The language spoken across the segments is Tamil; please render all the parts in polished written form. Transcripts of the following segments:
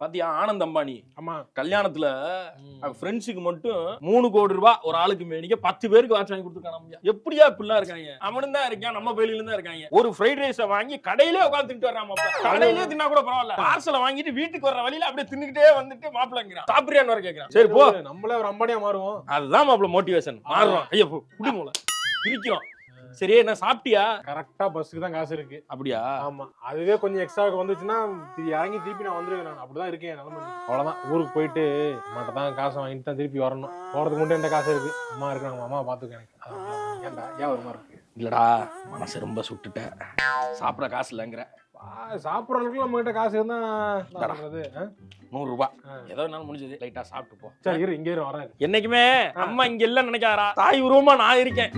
பாத்தியா ஆனந்த் அம்பானி ஆமா கல்யாணத்துல ஃப்ரெண்ட்ஸுக்கு மட்டும் 3 கோடி ரூபாய் ஒரு ஆளுக்கு மேனிக்க 10 பேருக்கு வாட்ச் வாங்கி கொடுத்துருக்கான். எப்படியா இப்படிலாம் இருக்காங்க? அவனும் தான் இருக்கான், நம்ம பயில தான் இருக்காங்க. ஒரு ஃப்ரைட் ரைஸ வாங்கி கடையிலே உட்கார்ந்து தின்ட்டு வர்றான். கடையிலே தின்னா கூட பரவாயில்ல, பார்சலை வாங்கிட்டு வீட்டுக்கு வர்ற வழியில அப்படியே தின்னுக்கிட்டே வந்துட்டு மாப்பிள்ளைங்கிறான், சாப்பிடுறியான்னு வர கேட்கிறான். சரி போ, நம்மளே ஒரு அம்பானியா மாறுவோம். அதுதான் மாப்பிள்ள மோட்டிவேஷன். மாறுறோம், ஐயோ குடி மூல பிரிக்கிறோம். சரி என்ன சாப்பிட்டியா? கரெக்டா பஸ்ஸுக்கு தான் காசு இருக்கு. அப்படியா? ஆமா, அதுவே கொஞ்சம் எக்ஸ்ட்ரா வந்துச்சுன்னா இறங்கி திருப்பி நான் வந்துருவேன். நான் அப்படிதான் இருக்கேன் நிலைமை. அவ்வளவுதான், ஊருக்கு போயிட்டு அம்மாட்ட தான் காசை வாங்கிட்டு தான் திருப்பி வரணும். போறதுக்கு மட்டும் எந்த காசு இருக்கு? அம்மா இருக்காங்க, அம்மா பாத்துக்க. எனக்கு ஏன்டா ஏன் ஒரு மாதிரி இருக்கு? இல்லடா மனசு ரொம்ப சுட்டுட்டேன், சாப்பிட காசு இல்லைங்கிற. சாப்பிட்ற அளவுக்கு நம்ம கிட்ட காசு இருந்தா 100 ரூபாய் ஏதோ என்னால முடிஞ்சது லைட்டா சாப்பிட்டு போ. சரி இரு, இங்கே வரேன். என்னைக்குமே அம்மா இங்க இல்ல நினைக்காரா, தாய் உருவமா நான் இருக்கேன்.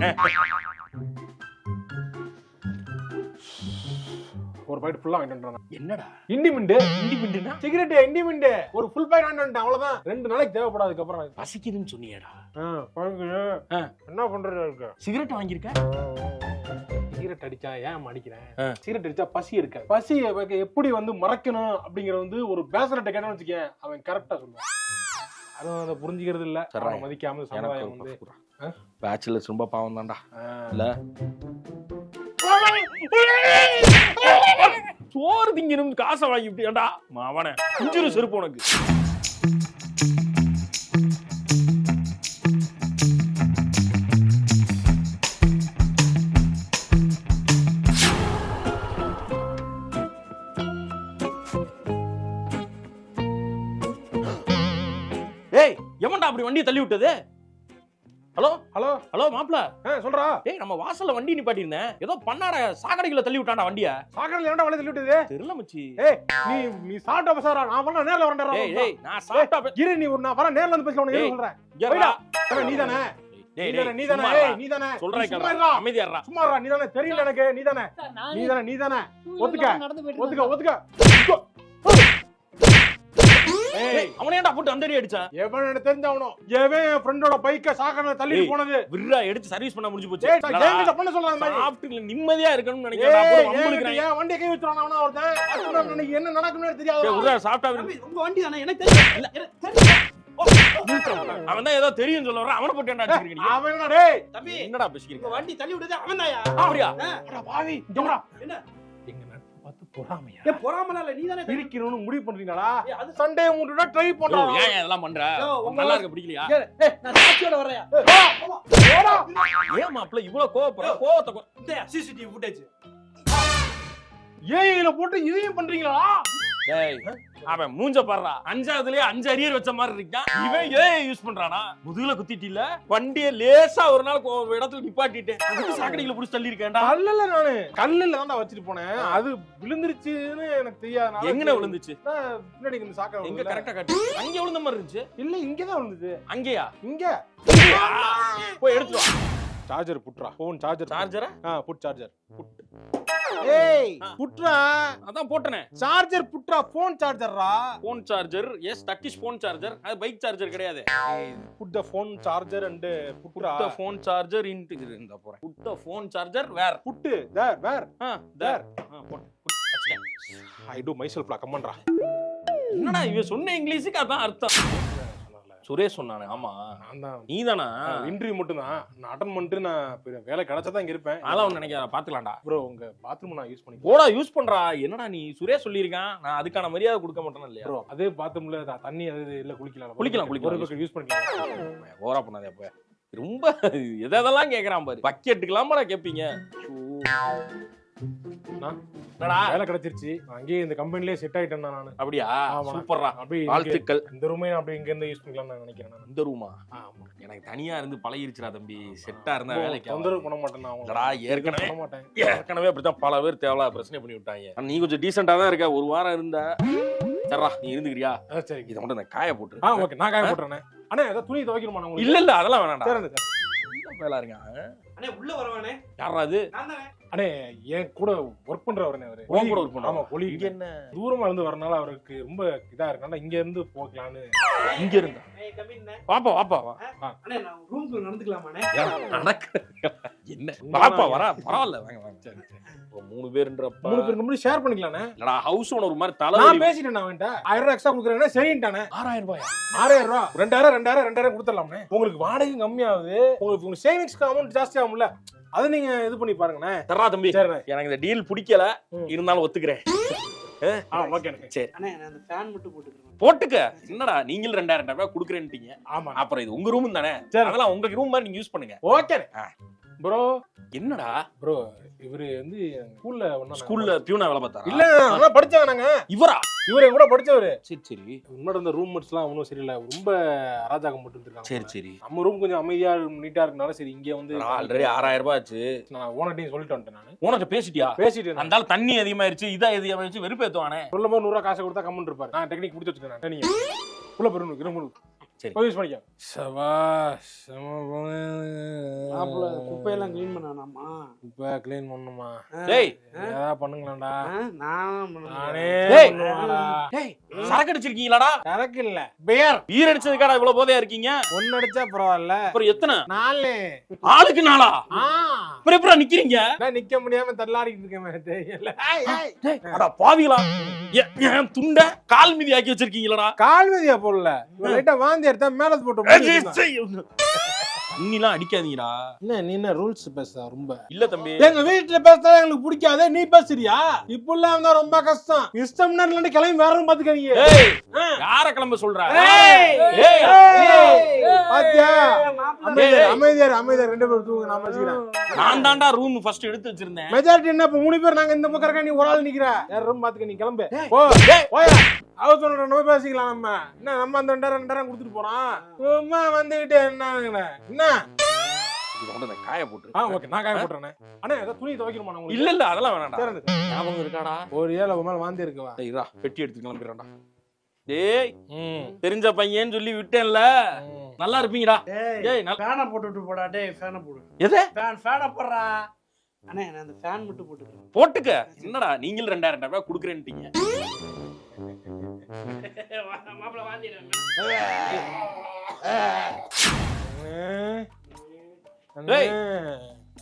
ஒரு பாக்கெட் ஃபுல்லா வாங்கிட்டு வந்தேன். என்னடா இண்டிமெண்ட்? இண்டிபெண்டா சிகரெட் இண்டிமெண்ட் ஒரு ஃபுல் பாக்கெட் வாங்கிட்டு வந்துட்டேன். அவ்வளவுதான், 2 நாளைக்கு தேவைப்படாதுக்கு அப்புறம் பசிக்குதுன்னு சொன்னியேடா. என்ன பண்றது இருக்கு? சிகரெட் வாங்கியிருக்க? சிகரெட் அடிச்சா ஏன் அடிக்கிறேன்? சிகரெட் அடிச்சா பசி இருக்க, பசி எப்படி மறைக்கணும் அப்படிங்கறது ஒரு பேசலட்ட கேட்டா வச்சுக்க, அவன் கரெக்டா சொல்லுவான். அதுவும் அதை புரிஞ்சுக்கிறது இல்ல, மதிக்காம சமுதாயம் பேச்சுலர்ஸ் ரொம்ப பாவம் தான்டா. இல்ல சோறு திங்கணும் காசை வாங்கி இப்படியாண்டா மாவன குஞ்சிரு செருப்பு உனக்கு. ஏய் எவன்டா அப்படி வண்டியை தள்ளி விட்டது? ஹலோ ஹலோ ஹலோ மாப்ள சொல்றா. ஏய் நம்ம வாசல்ல வண்டி நிப்பாட்டி இருந்தேன், ஏதோ பண்ணாட சாக்கடைக்குள்ள தள்ளி விட்டான்டா வண்டிய. சாக்கடையில ஏன்டா வண்டி தள்ளி விட்டது? தெரியல மச்சி. ஏய் நீ சாப்பிட்ட பசாரா? நான் வரேன், நேர்ல வரேன்டா. ஏய் நான் சாப்பிட்டா இரு, நீ நான் வரேன், நேர்ல வந்து பேசலாம். உனக்கு சொல்றேன். நீதானே அமைதியா இருடா. சும்மா இருடா. நீதானே தெரியல எனக்கு. நீதானே ஒத்துக்க. அவனே ஏன்டா போட்டு அந்த அடி அடிச்சா? எவன் எனக்கு தெரிஞ்சவனோ, எவன் என் ஃப்ரெண்டோட பைக்க சாக்கடையில தள்ளி போனது விர்ரா எடுத்து சர்வீஸ் பண்ண முடிஞ்சு போச்சு. ஏய் பண்ண சொல்றான் மாதிரி சாப்பிட்டு நிம்மதியா இருக்கணும்னு நினைக்கிறேன். போடு வம்புக்குறான். ஏன் வண்டியை கை வச்சுறான் அவனா ஒருத்தன்? எனக்கு என்ன நடக்கும்னு தெரியாது. ஏய் விர்ரா சாப்பிட்டா உங்க வண்டி தானே எனக்கு தெரியும். அவன் தான் ஏதோ தெரியும் சொல்ல வர, அவனை போட்டு என்ன அடிச்சிருக்கீங்க? அவன் என்ன டேய் தம்பி என்னடா பேசிக்கிறீங்க? உங்க வண்டி தள்ளி விட்டது அவன்தாயா? அப்படியா? அட பாவி ஜோரா. என்ன எங்க நட்பு பார்த்து பொறாமையா? ஏ பொறாமல இல்ல, நீ தானே பிரிக்கணும்னு முடிவு பண்றீங்களா? அது சண்டே மூடுடா ட்ரை பண்றா. ஏன் இதெல்லாம் பண்ற? நல்லா இருக்க பிடிக்கலையா? நான் சாட்சியோட வரேன். ஏன் மாப்ள இவ்வளவு கோவப்படுற? கோவத்தை இந்த சிசிடிவி ஃபுட்டேஜ் ஏஐல போட்டு இதையும் பண்றீங்களா? டேய் அவன் மூஞ்ச பாறா, 5ஆவதுலயே 5 அரியர் வச்ச மாதிரி இருக்கான். இவன் ஏஐ யூஸ் பண்றானா? முதுகுல குத்திட்டில வண்டியை லேசா ஒரு நாள் இடத்துல நிப்பாட்டிட்டேன், அதுக்கு சாக்கடையில புடிச்சு தள்ளி இருக்கேன்டா. கல்லுல நானு கல்லுல தான் வச்சிட்டு போனேன், அது விழுந்துருச்சுன்னு எனக்கு தெரியாது. எங்கன விழுந்துச்சு? பின்னாடி இந்த சாக்கடை எங்க கரெக்ட்டா காட்டு. அங்க விழுந்த மாதிரி இருந்துச்சு. இல்ல இங்க தான் விழுந்துச்சு. அங்கயா? இங்க போய் எடுத்து வா. சார்ஜர் புட்றா. Phone charger. சார்ஜரா? Put charger. புட். ஏய் புட்றா. அதான் போட்டனே. சார்ஜர் புட்றா. போன் சார்ஜர்ரா. Phone charger. Yes that is phone charger. அது பைக் சார்ஜர் கிடையாது. Put the phone charger and புட்றா. Put the phone charger into இந்த போறேன். Put the phone charger where? Put there where? There. Put I do myself லா கம்மன்றா. என்னடா இவ சொன்ன இங்கிலீஷ்க்கு அதான் அர்த்தம். சுரேஷ் சொன்னானே. ஆமா நான் தான். நீதானா? இன்டர்வியூ மட்டும் தான் நான் அட்டெண்ட் பண்ணிட்டு நான் வேலை கிடைச்சா இங்க இருப்பேன். அதெல்லாம் நினைக்கிறா பாத்துக்கலாம்டா. ப்ரோ உங்க பாத்ரூம் நான் யூஸ் பண்ணி போடா யூஸ் பண்றா. என்னடா நீ சுரேஷ் சொல்லியிருக்கான், நான் அதுக்கான மரியாதை கொடுக்க மாட்டேனா இல்லையா? ப்ரோ அதே பாத்ரூம்ல தண்ணி அது இல்ல குளிக்கலாம் யூஸ் பண்ணிக்கலாம். ஓவரா பண்ணாதே அப்ப. ரொம்ப எதெல்லாம் கேக்குறான் பாரு. பக்கெட்டுக்கலாமாடா கேப்பீங்க? வேலை கிடைச்சிருச்சு, அங்கேயே இந்த கம்பெனிலே செட் ஆயிட்டேன் நான். அப்படியா? சூப்பர்ரா. அப்படியே வாழ்த்துக்கள். இந்த ரூமே அப்படியே இங்க இருந்து யூஸ் பண்ணலாம்னு நான் நினைக்கிறேன். இந்த ரூமா? ஆமா எனக்கு தனியா இருந்து பழகிருச்சுடா தம்பி. செட்டா இருந்தா வேலைக்கு தொந்தரவு பண்ண மாட்டேன் நான். இல்லடா ஏற்கனவே அப்படித்தான் பல பேர் தேவையில்லாத பிரச்சனை பண்ணி விட்டாங்க. நீ கொஞ்சம் டீசெண்டா தான் இருக்க. ஒரு வாரம் இருந்த சரிடா, நீ இருந்துக்கிறியா? சரி இதை மட்டும் நான் காய போட்டு. ஓகே நான் காய போட்டுறேன். அண்ணா ஏதோ துணி துவைக்கணுமா? இல்ல இல்ல அதெல்லாம் வேணாம்டா. சரி வேலை இருக்கான். அண்ணே உள்ள வரவானே. யாரா அது? நான் தானே. அண்ணே என் கூட ஒர்க் பண்றவரே அவரு. உன் கூட work பண்றவரா? ஆமா, இங்க கொலீக். என்ன தூரமா இருந்து வரனால அவருக்கு ரொம்ப இதா இருக்கனால இங்க இருந்து போகலான்னு. இங்க இருந்தா ஏய் கமின் பாப்பா வாப்பா வா அண்ணே நான் ரூம்க்குள்ள நடந்துக்கலாமாண்ணே? நடக்க என்ன பாப்பா வரா பரவாயில்ல வாங்க வாங்க சரி சரி 3 பேருன்றப்ப 3 பேருக்கு முன்னாடி ஷேர் பண்ணிக்கலாம்ண்ணே. இல்லடா ஹவுஸ் ஓனர் மாதிரி நான் தலைவலி பேசிட்டேன் அவன்கிட்ட 1000 ரூபாய் எக்ஸ்ட்ரா கொடுக்குறேன்னா சரின்ட்டானே. 6000 ரூபாயா 6000 ரூபாய் 2000 கொடுத்துடலாம்ண்ணே. உங்களுக்கு வாடகை கம்மியாகுது, உங்களுக்கு சேவிங்ஸ்க்கு அமௌண்ட் ஜாஸ்தி ஆகும்ல, அது நீங்க இது பண்ணி பாருங்கண்ணே. தரா தம்பி சரிண்ணே. எனக்கு இந்த டீல் பிடிக்கல இருந்தாலும் ஒத்துக்கிறேன் ஓகேண்ணே. சரி அண்ணே நான் அந்த ஃபேன் மட்டும் போட்டுக்கிறேன். போட்டுக்க என்னடா நீங்கள் 2000 ரூபாய் குடுக்குறேன்ட்டீங்க ஆமா அப்புறம் இது உங்க ரூம் தானே சரி. அதெல்லாம் உங்க ரூம் மாதிரி நீங்க யூஸ் பண்ணுங்க ஓகேண்ணே. ப்ரோ என்னடா ப்ரோ இவரு வந்து ஸ்கூல்ல ஸ்கூல்ல பியூனா வேலை பார்த்தாரா இல்ல ஆனா படிச்சவங்க நாங்க. இவரா இவரு கூட படிச்சவரு. சரி சரி முன்னாடி இருந்த ரூம்மேட்ஸ்லாம் ஒன்றும் சரியில்லை, ரொம்ப அராஜகம் போட்டு இருக்காங்க. சரி சரி நம்ம ரூம் கொஞ்சம் அமைதியா நீட்டா இருக்கனால சரி இங்க வந்து ஆல்ரெடி 6000 ரூபாய் ஆச்சு நான் ஓனர்ட்டையும் சொல்லிட்டு வந்துட்டேன். நான் உனக்கு பேசிட்டியா பேசிட்டு அந்த ஆள் தண்ணி அதிகமாயிருச்சு இதா அதிகமாயிருச்சு வெறுப்பேத்துவானே சொல்லும் போது 100 ரூபா காசை கொடுத்தா கம்மன் இருப்பாரு. நான் டெக்னிக் முடிச்சு வச்சுக்கிறேன். நீங்க உள்ள போயிருங்க சரி. யூஸ் பண்ணிக்க. மாப்பிள குப்பையெல்லாம் க்ளீன் பண்ணானாமா? இப்ப கிளீன் பண்ணுமா? டேய் ஏதாவது பண்ணுங்களாண்டா. நான் நானே டேய். பண்ணுவாடா. டேய் சரக்கு அடிச்சிருக்கீங்களாடா சரக்கு இல்ல பியர். ஈர அடிச்சதுக்காடா இவ்வளவு போதையா இருக்கீங்க ஒன்னு அடிச்சா பரவாயில்ல, அப்புறம் எத்தனை 4 ஆளுக்கு நாளா அப்புறம் எப்படா நிக்கிறீங்க நிக்க முடியாம தள்ளாடிட்டு இருக்கேன். தெரியல. டேய் அட பாவிகளா ஏன் துண்ட கால் மீதி ஆக்கி வச்சிருக்கீங்களடா கால் மீதியா போடல, லைட்டா வாந்தி எடுத்தா மேல போட்டு. தண்ணிலாம் அடிக்காதீங்கடா. என்ன நீ என்ன ரூல்ஸ் பேச ரொம்ப? இல்ல தம்பி எங்க வீட்டுல பேசுறதா எங்களுக்கு பிடிக்காதே, நீ பேசுறியா? இப்பெல்லாம் இருந்தா ரொம்ப கஷ்டம். இஷ்டம்னா இல்ல கிளம்பி வேற பாத்துக்காதீங்க. ஏய் யார கிளம்ப சொல்ற? பாத்தியா? அமைதியார் ரெண்டு பேரும் தூங்க, நான் பேசிக்கிறேன். நான் தான்டா ரூம் ஃபர்ஸ்ட் எடுத்து வச்சிருந்தேன். மெஜாரிட்டி என்ன இப்ப 3 பேர் நாங்க இந்த பக்கம் இருக்க, நீ ஒரு ஆள் நிக்கிற. யார் ரூம் பாத்துக்க, நீ கிளம்பு போ. போயா அவ சொல்ற நம்ம பேசிக்கலாம். நம்ம என்ன நம்ம அந்த 2000 கொடுத்துட்டு போறோம். சும்மா வந்துகிட்டு என்ன காய போட்டு ஓகே நான் காய போட்டுறேன். அண்ணா ஏதாவது துணி துவைக்கணுமா? உங்களுக்கு இல்ல இல்ல அதெல்லாம் வேணாம்டா. சரி, ஞாபகம் இருக்காடா ஒரு ஏழை மேல வாந்தி இருக்குவா. டேய்டா பெட்டி எடுத்து கிளம்பிடுறேன்டா. டேய் தெரிஞ்ச பையன்னு சொல்லி விட்டேன்ல, நல்லா இருப்பீங்கடா. டேய் ஃபேனை போட்டுட்டு போடா. டேய் ஃபேனை போடு. எது ஃபேனை போடுறா. அண்ணே நான் அந்த ஃபேன் மட்டும் போட்டுக்கிறேன். போட்டுக்க. என்னடா நீங்கள் 2000 ரூபாய் குடுக்குறேன்ட்டீங்க. மாப்பிள வாந்திடுறேன். டேய்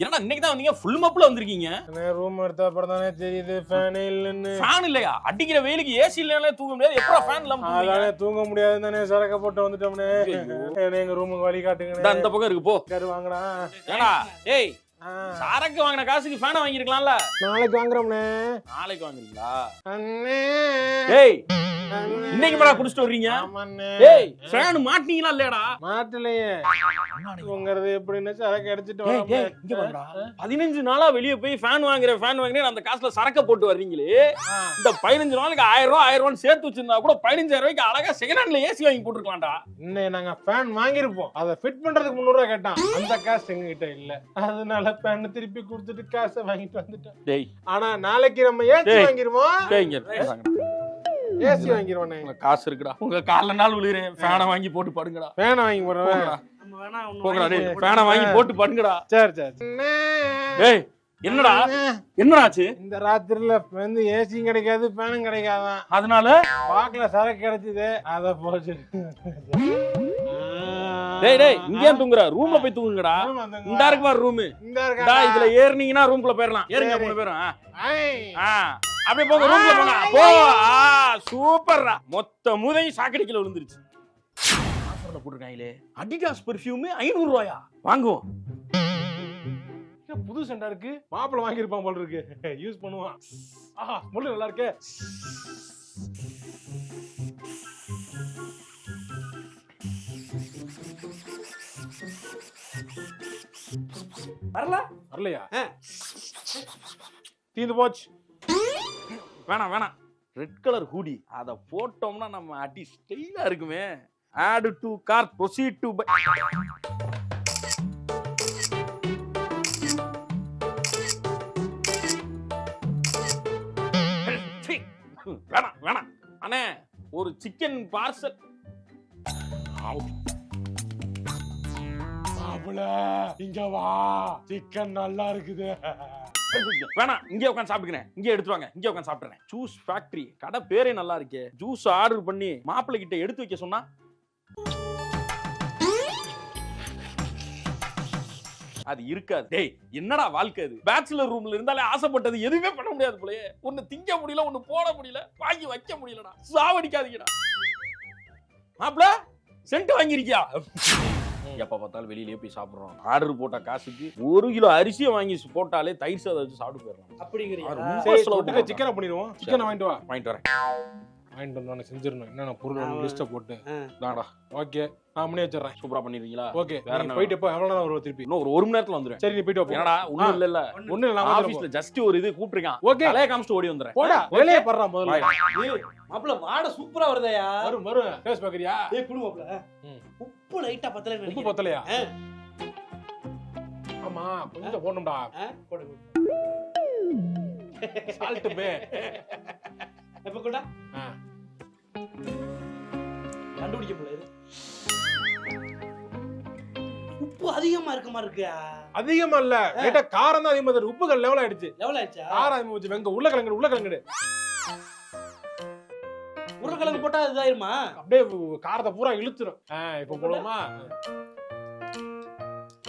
என்னடா இன்னைக்கு தான் வந்தீங்க, ஃபுல் மப்ல வந்திருக்கீங்க. ரூம் எடுத்த அப்புறம் தானே தெரியுது ஃபேன் இல்லன்னு. ஃபேன் இல்லையா? அடிக்கிற வெயிலுக்கு ஏசி இல்லனாலே தூங்க முடியாது. எப்பறா ஃபேன் இல்லாம தூங்குவீங்க? அதானே தூங்க முடியாது தானே, சரக்க போட்டு வந்துட்டோம்னே. எங்க ரூமுக்கு வழி காட்டுங்க. அந்த பக்கம் இருக்கு போ. வாங்கடா. ஏடா டேய் சரக்கு வாங்கின காசுக்கு ஃபேன் வாங்கிருக்கலாம்ல. நாளைக்கு வாங்குறோம்னே. நாளைக்கு வாங்குறீங்களா? அண்ணே டேய் இன்னைக்கு மேல குடிச்சிட்டு வர்றீங்க. டேய் ஃபேன் மாட்டீங்களா இல்லையாடா? மாட்டலையே. உங்கறது எப்படின்னு சரக்கு அடிச்சிட்டு டேய் வரோம். இங்க வாடா. 15 நாளா வெளிய போய் ஃபேன் வாங்குறேன் அந்த காசுல சரக்க போட்டு வர்றீங்களே. இந்த 15 நாளுக்கு 1000 ரூபாய் சேர்த்து வச்சிருந்தா கூட 15000 ரூபாய்க்கு அழகா செகண்ட் ஹேண்ட்ல ஏசி வாங்கி போட்டுருக்கலாம்டா. இன்னைக்கு நாங்க ஃபேன் வாங்கிருப்போம், அதை ஃபிட் பண்றதுக்கு 300 ரூபாய் கேட்டான். அந்த காசு எங்க கிட்ட இல்ல, அதனால ஃபேன் திருப்பி கொடுத்துட்டு காசை வாங்கிட்டு வந்துட்டோம். டேய் ஆனா நாளைக்கு நம்ம ஏசி வாங்கிருவோம். டேய் இங்க ஏசி வாங்கிருவோம். உங்க காசு இருக்குடா. உங்க கால்ல நாள் விழுறேன். ஃபேனை வாங்கி போட்டு படுங்கடா. ஃபேன் வாங்கி போடுறேன். நம்ம வேணா போங்கடா டேய் ஃபேனை வாங்கி போட்டு படுங்கடா. சரி சரி. டேய் என்னடா என்னடாச்சு? இந்த ராத்திரில வந்து ஏசியும் கிடைக்காது ஃபேனும் கிடைக்காதான், அதனால பாக்கல சரக்கு கிடைச்சது அத போச்சு. டேய் டேய் இங்க ஏன் தூங்குற? ரூம்ல போய் தூங்குங்கடா. இந்த இருக்கு பாரு ரூம். டா இதுல ஏறுனீங்கன்னா ரூம்க்குள்ள போயிரலாம். ஏறுங்க 3 பேரும். அப்படியே போங்க ரூம்ல போங்க. போ. சூப்பர்ரா. மொத்த மூதையும் சாக்கடைக்குள்ள விழுந்துருச்சு. ஆஃபர்ல போட்டுருக்காங்களே. அடிடாஸ் பெர்ஃப்யூம் 500 ரூபாயா? வாங்குவோம். புது செண்டா இருக்கு, மாப்பிள வாங்கி இருப்பான் போல இருக்கு. யூஸ் பண்ணுவான். ஆஹா முள்ளு நல்லா இருக்கு. வரலையா? தீந்து போச்சு. வேணாம் ரெட் கலர் ஹூடி அத போட்டோம்னா நம்ம அடி ஸ்டைலா இருக்குமே. Add to cart proceed to buy. வேணாம் அண்ணே ஒரு சிக்கன் பார்சல். மாப்பிள இங்க வா, சிக்கன் நல்லா இருக்குது. வேணாம், இங்கே உட்காந்து சாப்பிட்டுக்கிறேன், இங்கே எடுத்து வாங்க, இங்கே உட்காந்து சாப்பிடுறேன். ஜூஸ் ஃபேக்டரி கடை பேரே நல்லா இருக்கே. ஜூஸ் ஆர்டர் பண்ணி மாப்பிள்ளை கிட்ட எடுத்து வைக்க சொன்னா அது இருக்காது. டேய் என்னடா வாழ்க்கை அது? பேச்சுலர் ரூம்ல இருந்தாலே ஆசைப்பட்டது எதுவுமே பண்ண முடியாது போலயே. ஒன்னு திங்க முடியல, ஒன்னு போட முடியல, வாங்கி வைக்க முடியலடா. சாவடிக்காதீங்கடா. மாப்பிள்ள சென்ட் வாங்கிருக்கியா? எப்ப பார்த்தாலும் வெளியிலேயே போய் சாப்பிடுறோம். ஆர்டர் போட்ட காசுக்கு 1 கிலோ அரிசியை வாங்கி போட்டாலே தயிர் சாதம் வச்சு சாப்பிட்டு போயிடலாம். அப்படிங்கிறீங்க. சிக்கனை பண்ணிடுவோம். சிக்கனை வாங்கிட்டு வரேன். வாங்கிட்டு வந்து செஞ்சிடணும். என்னென்ன பொருள் லிஸ்ட்டை போட்டு தாடா. ஓகே, நான் பண்ணி வச்சிடறேன். சூப்பரா பண்ணிருக்கீங்களா? ஓகே, வேற போயிட்டு எப்போ எவ்வளவு நேரம் வருவோம் திருப்பி? இன்னும் ஒரு 1 மணி நேரத்துல வந்துருவேன். சரி, நீ போயிட்டு வா. என்னடா ஒண்ணும் இல்ல ஒண்ணும் இல்ல, நான் ஆபீஸ்ல ஜஸ்ட் ஒரு இது கூப்பிட்டுருக்கான். ஓகே, தலைய காமிச்சிட்டு ஓடி வந்துறேன். போடா, வேலையே பண்றா முதல்ல. மாப்பிள்ள வாடை சூப்பரா வருதையா? வரும் டேஸ்ட் பாக்குறியா? ஏய் குடு மாப்பிள்ள. உப்பு லைட்டா பத்தல. உப்பு பத்தலையா? ஆமா, கொஞ்சம் போடணும்டா. போடு. சால்ட் பே. எப்ப கூட கண்டுபிடிக்க போல. உப்பு அதிகமா இருக்க மாதிரி இருக்கு. அதிகமா இல்ல, லைட்டா காரம் தான் அதிகமா இருக்கு. உப்புகள் லெவல் ஆயிடுச்சு. லெவல் ஆயிடுச்சா? காரம் அதிகமா வச்சு வெங்க உருளைக்கிழங்கு உருளைக்கிழங்கு போட்டா இதாயிருமா? அப்படியே காரத்தை பூரா இழுத்துரும். இப்ப போடுமா?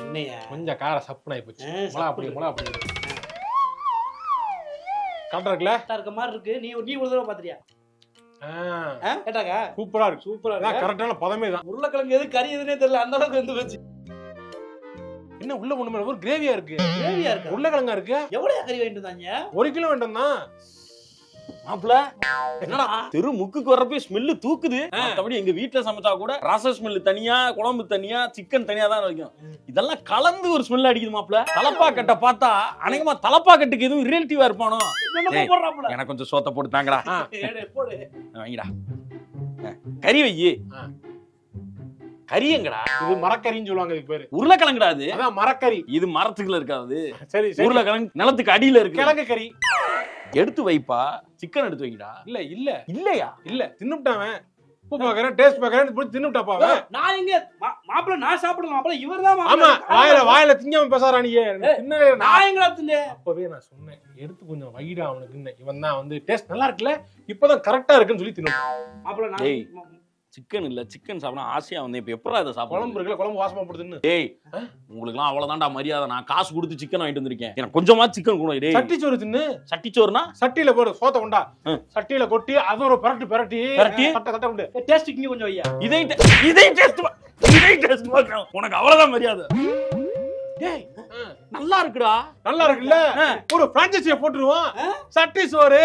என்னையா கொஞ்சம் காரம் சப்புனாய் போச்சு. மொளா அப்படி கரெக்டா இருக்குல்ல? இருக்க மாதிரி இருக்கு. நீ ஒரு தடவை பாத்திரியா? கேட்டாங்க. சூப்பரா இருக்கு. சூப்பரா இருக்கு. கரெக்டான பதமே தான். உருளைக்கிழங்கு எது கறி எதுனே தெரியல, அந்த அளவுக்கு வந்து வச்சு. என்ன உள்ள ஒண்ணுமே ஒரு கிரேவியா இருக்கு. கிரேவியா இருக்கு. உருளைக்கிழங்கா இருக்கு. எவ்வளவு கறி வாங்கிட்டு வந்தாங்க? 1 கிலோ வேண்டாம் தான். மாப்பிள்ள என்னடா தெரு முக்குக்கு வரப்பே ஸ்மெல்லு தூக்குது. மத்தபடி எங்க வீட்டுல சமைச்சா கூட ரச ஸ்மெல் தனியா, குழம்பு தனியா, சிக்கன் தனியா தான் இருக்கும். இதெல்லாம் கலந்து ஒரு ஸ்மெல் அடிக்குது மாப்பிள்ள. தலப்பா கட்ட பார்த்தா அநேகமா தலப்பா கட்டுக்கு எதுவும் ரிலேட்டிவா இருப்பானோ? எனக்கு கொஞ்சம் சோத்த போட்டு தாங்கடா. வாங்கிடா. கறி வையி. கறி எங்கடா? இது மரக்கறின்னு சொல்லுவாங்க. இதுக்கு பேரு உருளைக்கிழங்குடா. அது அதான் மரக்கறி. இது மரத்துக்குள்ள இருக்காது. சரி, உருளைக்கிழங்கு நிலத்துக்கு அடியில இருக்கு. கிழங்கு கறி எடுத்து வைப்பா. சிக்கன் எடுத்து வைங்கடா. இல்லையா? இல்ல தின்னுட்டான். உப்பு பாக்குறேன், டேஸ்ட் பாக்குறேன், போய் தின்னுட்டாப்பா. நான் எங்க மாப்பிள்ள நான் சாப்பிடுவேன். மாப்பிள்ள இவர்தான். ஆமா, வாயில திங்காம பேசாரா நீ? நான் எங்கடா தின்னே? அப்பவே நான் சொன்னேன், எடுத்து கொஞ்சம் வைடா அவனுக்கு. இவன் தான் வந்து டேஸ்ட் நல்லா இருக்குல்ல, இப்பதான் கரெக்டா இருக்குன்னு சொல்லி தின்னுட்டான். மாப்பிள்ள நான் சிக்கன் இல்ல, சிக்கன் சாப்பிட ஆசையா வந்தேன். இப்ப எப்பறா இத சாப்பிட? குழம்பு இருக்குல, குழம்பு வாசமா போடுதுன்னு. டேய் உங்களுக்குலாம் அவ்வளவுதான்டா மரியாதை. நான் காசு கொடுத்து சிக்கன் வாங்கிட்டு வந்திருக்கேன். எனக்கு கொஞ்சமா சிக்கன் கொடு. டேய் சட்டி சோறு தின்னு. சட்டி சோறுனா சட்டியில போடு, சோத்த கொண்டா. சட்டியில கொட்டி அது ஒரு பரட்டி தட்ட உண்டு. டேஸ்ட் இங்க கொஞ்சம் வையா. இதை டேஸ்ட் உனக்கு அவ்வளவுதான் மரியாதை. டேய் நல்லா இருக்குடா. நல்லா இருக்குல்ல? ஒரு பிரான்சைஸியை போட்டுருவோம். சட்டி சோறு.